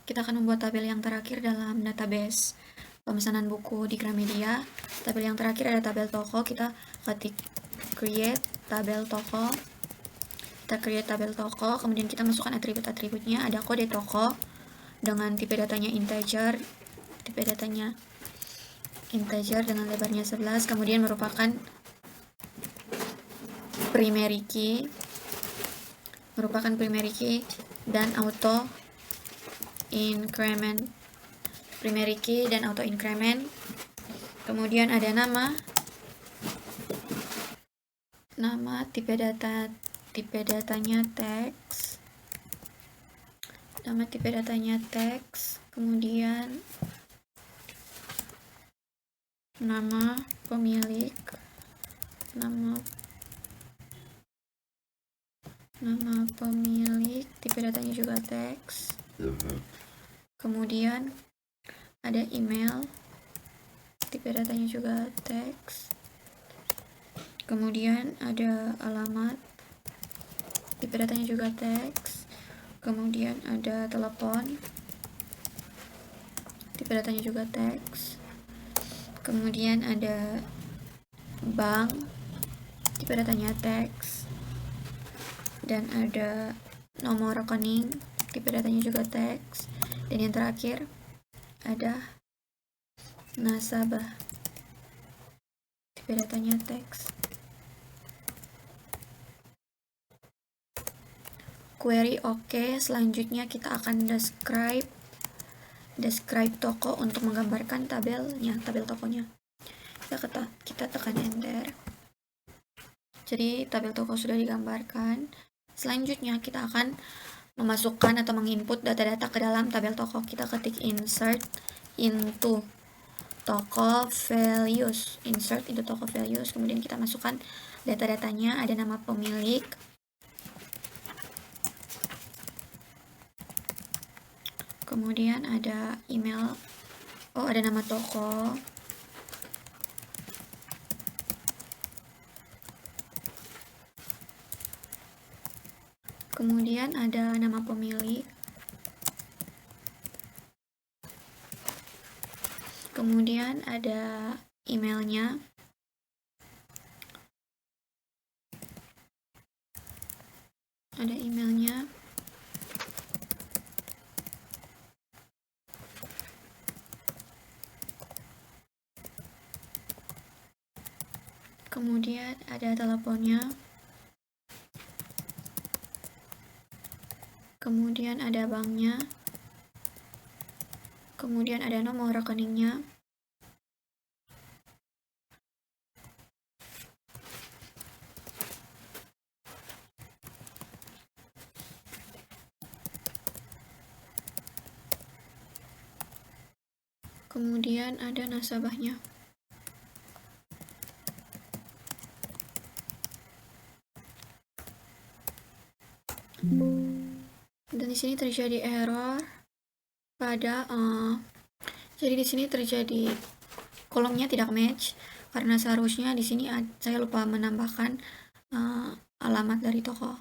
kita akan membuat tabel yang terakhir dalam database pemesanan buku di Gramedia. Tabel yang terakhir ada tabel toko. Kita ketik create tabel toko. Kita create tabel toko, kemudian kita masukkan atribut-atributnya. Ada kode toko dengan tipe datanya integer. Tipe datanya integer dengan lebarnya 11, kemudian merupakan primary key dan auto increment. Primary key dan auto increment. Kemudian ada nama tipe datanya text. Nama tipe datanya text. Kemudian nama pemilik, tipe datanya juga teks. Kemudian ada email, tipe datanya juga teks. Kemudian ada alamat, tipe datanya juga teks. Kemudian ada telepon, tipe datanya juga teks. Kemudian ada bank, tipe datanya teks. Dan ada nomor rekening, tipe datanya juga teks. Dan yang terakhir ada nasabah, tipe datanya teks. Query oke. Selanjutnya kita akan describe toko untuk menggambarkan tabel tokonya. Kita tekan enter. Jadi tabel toko sudah digambarkan. Selanjutnya kita akan memasukkan atau menginput data-data ke dalam tabel toko. Kita ketik insert into toko values. Kemudian kita masukkan data-datanya. Ada nama pemilik, kemudian ada email, ada nama toko, kemudian ada nama pemilik, kemudian ada emailnya, kemudian ada teleponnya, kemudian ada banknya, kemudian ada nomor rekeningnya, kemudian ada nasabahnya. Dan di sini terjadi error jadi di sini terjadi kolomnya tidak match karena seharusnya di sini saya lupa menambahkan alamat dari toko.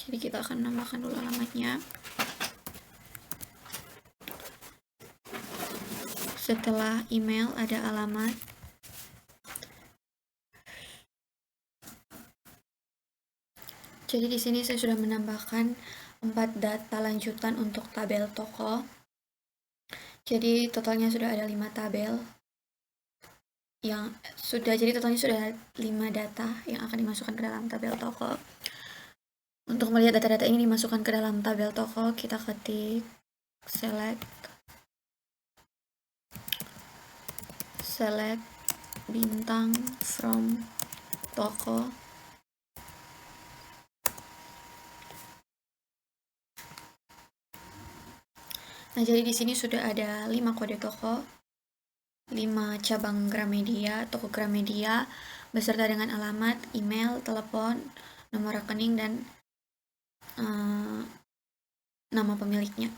Jadi kita akan menambahkan dulu alamatnya. Setelah email ada alamat. Jadi di sini saya sudah menambahkan 4 data lanjutan untuk tabel toko. Jadi totalnya sudah ada 5 tabel jadi totalnya sudah 5 data yang akan dimasukkan ke dalam tabel toko. Untuk melihat data-data ini dimasukkan ke dalam tabel toko, kita ketik select bintang from toko. Nah, jadi di sini sudah ada 5 kode toko, 5 cabang Gramedia, toko Gramedia, beserta dengan alamat, email, telepon, nomor rekening, dan nama pemiliknya.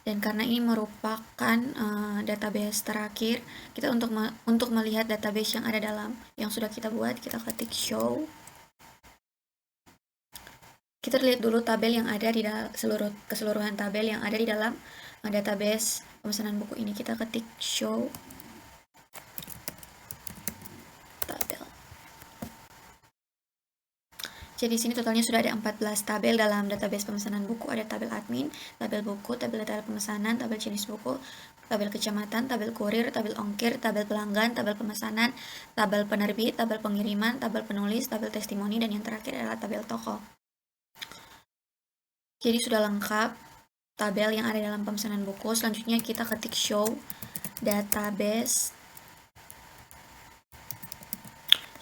Dan karena ini merupakan database terakhir, kita untuk melihat database yang sudah kita buat, kita ketik show. Kita lihat dulu tabel yang ada di keseluruhan tabel yang ada di dalam database pemesanan buku ini. Kita ketik show tabel. Jadi di sini totalnya sudah ada 14 tabel dalam database pemesanan buku. Ada tabel admin, tabel buku, tabel data pemesanan, tabel jenis buku, tabel kecamatan, tabel kurir, tabel ongkir, tabel pelanggan, tabel pemesanan, tabel penerbit, tabel pengiriman, tabel penulis, tabel testimoni, dan yang terakhir adalah tabel toko. Jadi sudah lengkap tabel yang ada dalam pemesanan buku. Selanjutnya kita ketik show database.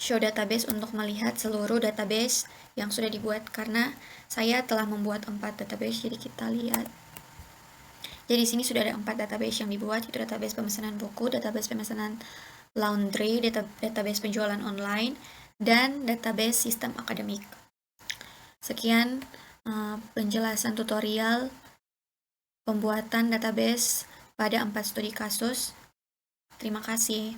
Show database untuk melihat seluruh database yang sudah dibuat, karena saya telah membuat 4 database. Jadi kita lihat. Jadi di sini sudah ada 4 database yang dibuat, yaitu database pemesanan buku, database pemesanan laundry, database penjualan online, dan database sistem akademik. Sekian penjelasan tutorial pembuatan database pada 4 studi kasus. Terima kasih.